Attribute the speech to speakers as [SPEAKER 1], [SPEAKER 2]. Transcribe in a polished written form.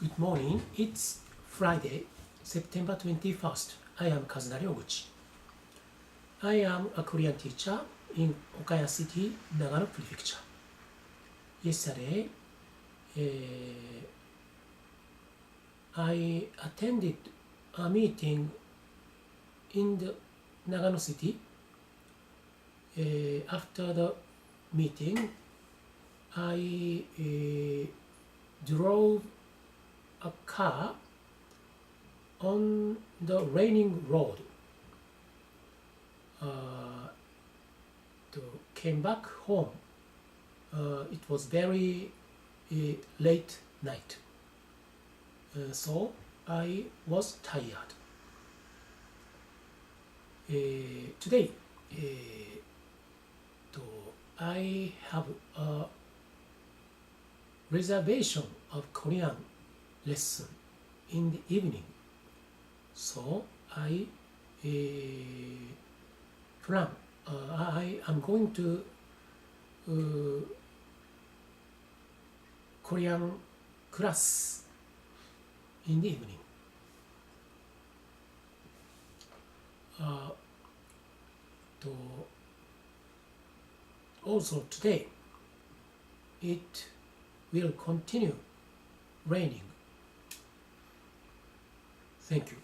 [SPEAKER 1] Good morning. It's Friday, September 21st. I am Kazunari Oguchi. I am a Korean teacher in Okaya City, Nagano Prefecture. Yesterday, I attended a meeting in the Nagano City. After the meeting, I drove a car on the raining road. Came back home. It was very late night, so I was tired. Today, I have a reservation of Korean lesson in the evening, so I plan. I am going to Korean class in the evening. Also today, it will continue raining. Thank you.